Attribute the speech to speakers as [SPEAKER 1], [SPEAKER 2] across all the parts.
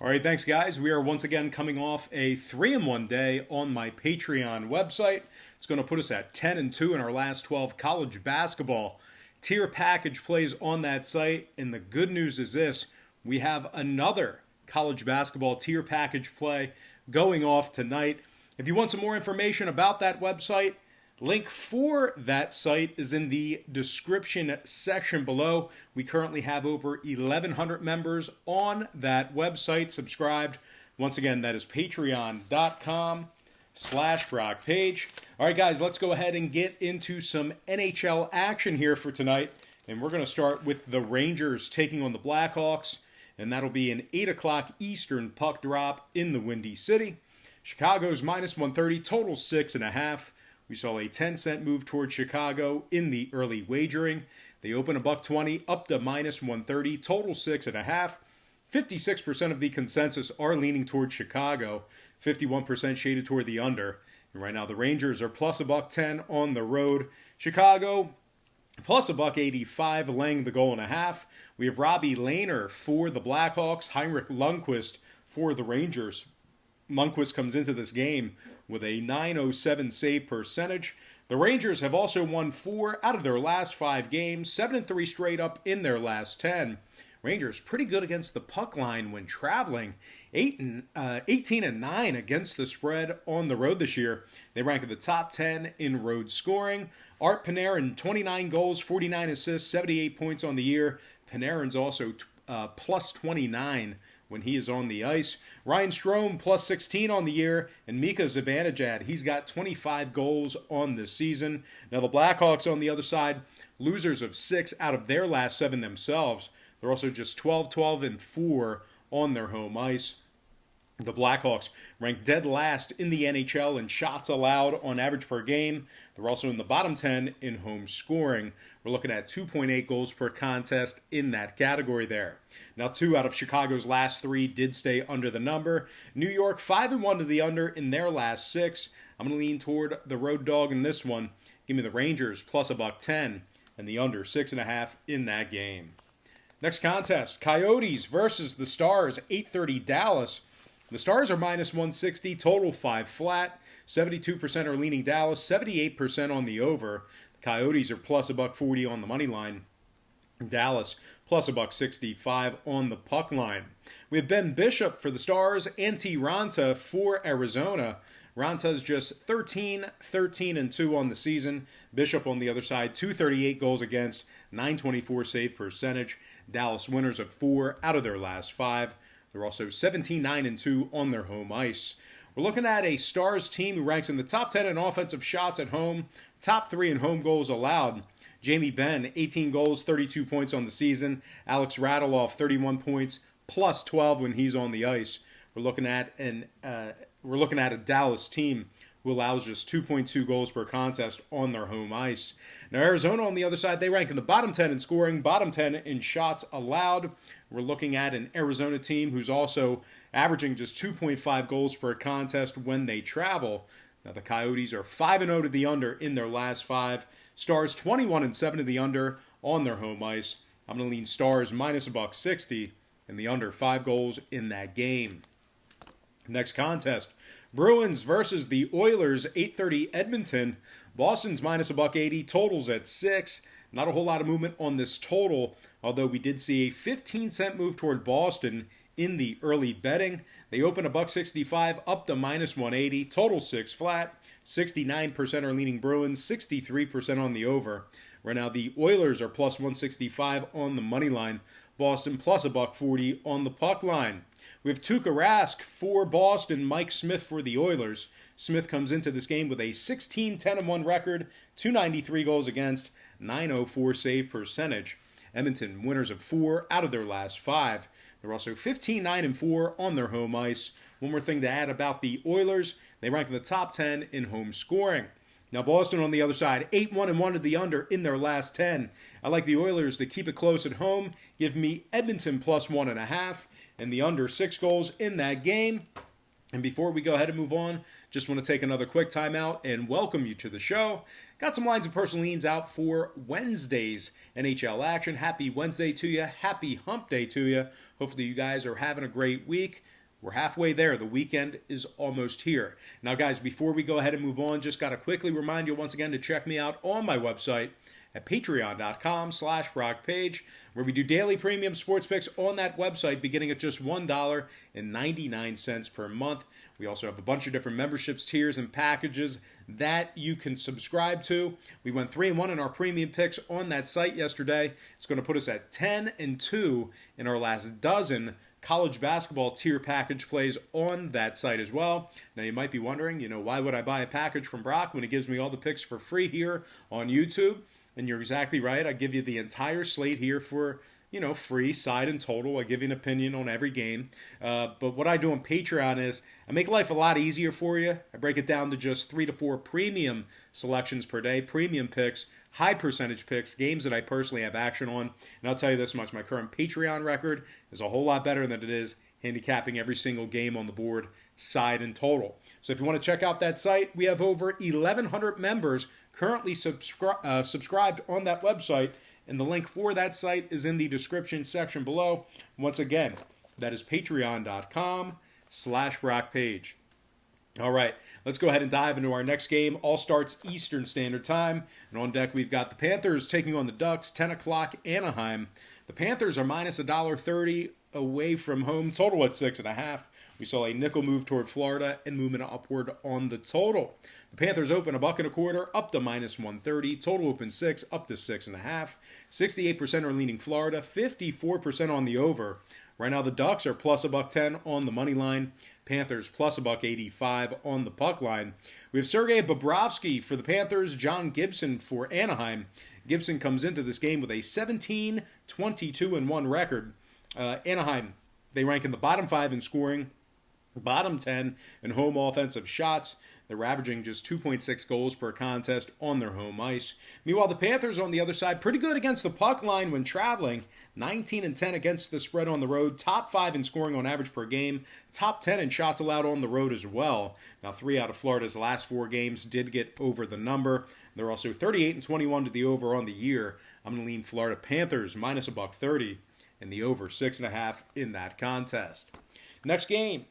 [SPEAKER 1] All right, thanks, guys. We are once again coming off a 3-1 day on my Patreon website. It's going to put us at 10-2 in our last 12 college basketball tier package plays on that site. And the good news is this: we have another college basketball tier package play going off tonight. If you want some more information about that website, link for that site is in the description section below. We currently have over 1,100 members on that website subscribed. Once again, that is patreon.com/BrockPage. All right, guys, let's go ahead and get into some NHL action here for tonight. And we're going to start with the Rangers taking on the Blackhawks. And that'll be an 8 o'clock Eastern puck drop in the Windy City. Chicago's -130, total 6.5. We saw a 10-cent move towards Chicago in the early wagering. They open $1.20 up to -130, total 6.5. 56% of the consensus are leaning towards Chicago, 51% shaded toward the under. And right now the Rangers are plus $1.10 on the road. Chicago plus $1.85, laying the goal and a half. We have Robbie Lehner for the Blackhawks, Heinrich Lundqvist for the Rangers. Lundqvist comes into this game with a .907 save percentage. The Rangers have also won 4 out of their last 5 games, 7-3 straight up in their last 10. Rangers pretty good against the puck line when traveling, 18-9 against the spread on the road this year. They rank in the top 10 in road scoring. Art Panarin, 29 goals, 49 assists, 78 points on the year. Panarin's also plus 29 when he is on the ice. Ryan Strome plus 16 on the year, and Mika Zibanejad, he's got 25 goals on the season. Now the Blackhawks on the other side, losers of 6 out of their last 7 themselves. They're also just 12-4 on their home ice. The Blackhawks rank dead last in the NHL in shots allowed on average per game. They're also in the bottom 10 in home scoring. We're looking at 2.8 goals per contest in that category there. Now, 2 out of Chicago's last 3 did stay under the number. New York 5-1 to the under in their last 6. I'm going to lean toward the road dog in this one. Give me the Rangers plus $1.10 and the under 6.5 in that game. Next contest, Coyotes versus the Stars, 8:30 Dallas. The Stars are -160, total 5 flat. 72% are leaning Dallas, 78% on the over. The Coyotes are plus $1.40 on the money line. Dallas plus $1.65 on the puck line. We have Ben Bishop for the Stars, Antti Raanta for Arizona. Ranta's just 13-2 on the season. Bishop on the other side, 238 goals against, 924 save percentage. Dallas winners of 4 out of their last 5. They're also 17-9-2 on their home ice. We're looking at a Stars team who ranks in the top 10 in offensive shots at home, top 3 in home goals allowed. Jamie Benn, 18 goals, 32 points on the season. Alex Radulov, 31 points, plus 12 when he's on the ice. We're looking at a Dallas team who allows just 2.2 goals per contest on their home ice. Now, Arizona on the other side, they rank in the bottom 10 in scoring, bottom 10 in shots allowed. We're looking at an Arizona team who's also averaging just 2.5 goals per contest when they travel. Now, the Coyotes are 5-0 to the under in their last 5. Stars 21-7 to the under on their home ice. I'm going to lean Stars minus $1.60 and the under 5 goals in that game. Next contest, Bruins versus the Oilers, 8:30 Edmonton. Boston's minus $1.80, totals at 6. Not a whole lot of movement on this total, although we did see a 15-cent move toward Boston in the early betting. They open $1.65 up to -180, total 6 flat. 69% are leaning Bruins, 63% on the over. Right now, the Oilers are plus 165 on the money line. Boston plus $1.40 on the puck line. We have Tuukka Rask for Boston, Mike Smith for the Oilers. Smith comes into this game with a 16-10-1 record, 293 goals against, 904 save percentage. Edmonton winners of 4 out of their last 5. They're also 15-9-4 on their home ice. One more thing to add about the Oilers, they rank in the top 10 in home scoring. Now, Boston on the other side, 8-1-1 to the under in their last 10. I like the Oilers to keep it close at home. Give me Edmonton plus 1.5 and the under 6 goals in that game. And before we go ahead and move on, just want to take another quick time out and welcome you to the show. Got some lines of personal leans out for Wednesday's NHL action. Happy Wednesday to you. Happy hump day to you. Hopefully you guys are having a great week. We're halfway there. The weekend is almost here. Now, guys, before we go ahead and move on, just got to quickly remind you once again to check me out on my website at patreon.com/BrockPage, where we do daily premium sports picks on that website beginning at just $1.99 per month. We also have a bunch of different memberships, tiers, and packages that you can subscribe to. We went 3-1 in our premium picks on that site yesterday. It's going to put us at 10-2 in our last dozen college basketball tier package plays on that site as well. Now, you might be wondering, why would I buy a package from Brock when he gives me all the picks for free here on YouTube? And you're exactly right. I give you the entire slate here for, free, side and total. I give you an opinion on every game. But what I do on Patreon is I make life a lot easier for you. I break it down to just 3 to 4 premium selections per day, premium picks, high percentage picks, games that I personally have action on. And I'll tell you this much, my current Patreon record is a whole lot better than it is handicapping every single game on the board, side and total. So if you want to check out that site, we have over 1,100 members currently subscribed on that website, and the link for that site is in the description section below. Once again, that is patreon.com/BrockPage. All right, let's go ahead and dive into our next game. All starts Eastern Standard Time, and on deck we've got the Panthers taking on the Ducks, 10 o'clock Anaheim. The Panthers are minus $1.30 away from home, total at 6.5. We saw a nickel move toward Florida and movement upward on the total. The Panthers open $1.25 up to minus 130. Total open 6 up to 6.5. 68% are leaning Florida, 54% on the over. Right now the Ducks are plus $1.10 on the money line. Panthers plus $1.85 on the puck line. We have Sergei Bobrovsky for the Panthers, John Gibson for Anaheim. Gibson comes into this game with a 17-22-1 record. Anaheim, they rank in the bottom 5 in scoring, bottom 10 in home offensive shots. They're averaging just 2.6 goals per contest on their home ice. Meanwhile, the Panthers on the other side, pretty good against the puck line when traveling. 19-10 against the spread on the road. Top 5 in scoring on average per game. Top 10 in shots allowed on the road as well. Now, 3 out of Florida's last 4 games did get over the number. They're also 38-21 to the over on the year. I'm going to lean Florida Panthers minus $1.30 and the over 6.5 in that contest. Next game.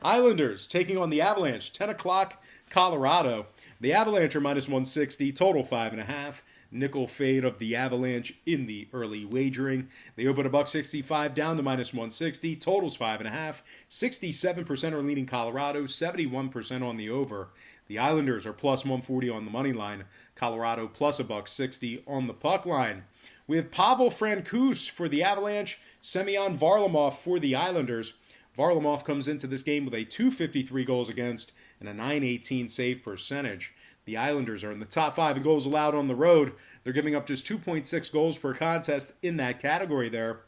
[SPEAKER 1] Islanders taking on the Avalanche, 10 o'clock, Colorado. The Avalanche are minus 160, total 5.5. Nickel fade of the Avalanche in the early wagering. They open $1.65 down to minus 160, totals 5.5. 67% are leaning Colorado, 71% on the over. The Islanders are plus 140 on the money line. Colorado plus $1.60 on the puck line. We have Pavel Francouz for the Avalanche, Semyon Varlamov for the Islanders. Varlamov comes into this game with a .253 goals against and a .918 save percentage. The Islanders are in the top 5 in goals allowed on the road. They're giving up just 2.6 goals per contest in that category there.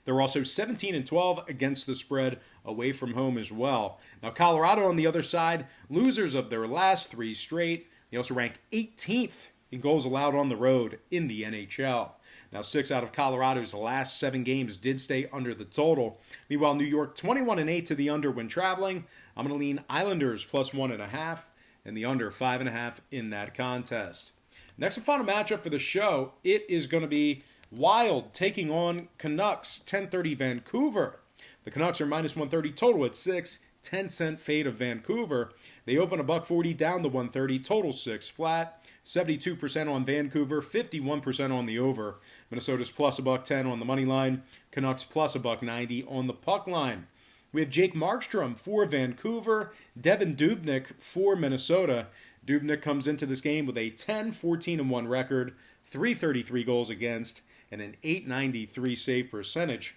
[SPEAKER 1] They're also 17-12 against the spread away from home as well. Now, Colorado on the other side, losers of their last 3 straight. They also rank 18th in goals allowed on the road in the NHL. Now, 6 out of Colorado's last 7 games did stay under the total. Meanwhile, New York 21-8 to the under when traveling. I'm going to lean Islanders plus 1.5 and the under 5.5 in that contest. Next and final matchup for the show, it is going to be Wild taking on Canucks, 10:30 Vancouver. The Canucks are minus 130, total at 6, 10-cent fade of Vancouver. They open $1.40 down to 130, total 6 flat. 72% on Vancouver, 51% on the over. Minnesota's plus $1.10 on the money line. Canucks plus $1.90 on the puck line. We have Jake Markstrom for Vancouver, Devin Dubnyk for Minnesota. Dubnyk comes into this game with a 10-14-1 record, 333 goals against, and an .893 save percentage.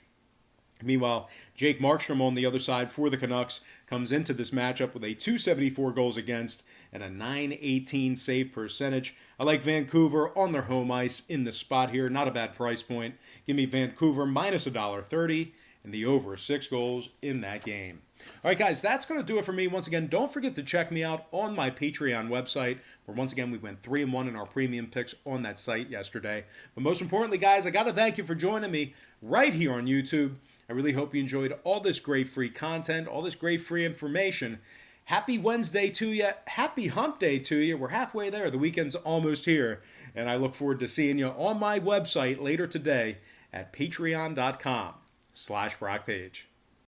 [SPEAKER 1] Meanwhile, Jake Markstrom on the other side for the Canucks comes into this matchup with a 274 goals against and a .918 save percentage. I like Vancouver on their home ice in the spot here. Not a bad price point. Give me Vancouver minus $1.30 and the over 6 goals in that game. All right, guys, that's going to do it for me. Once again, don't forget to check me out on my Patreon website, where once again we went 3-1 in our premium picks on that site yesterday. But most importantly, guys, I got to thank you for joining me right here on YouTube. I really hope you enjoyed all this great free content, all this great free information. Happy Wednesday to you. Happy hump day to you. We're halfway there. The weekend's almost here. And I look forward to seeing you on my website later today at patreon.com/BrockPage.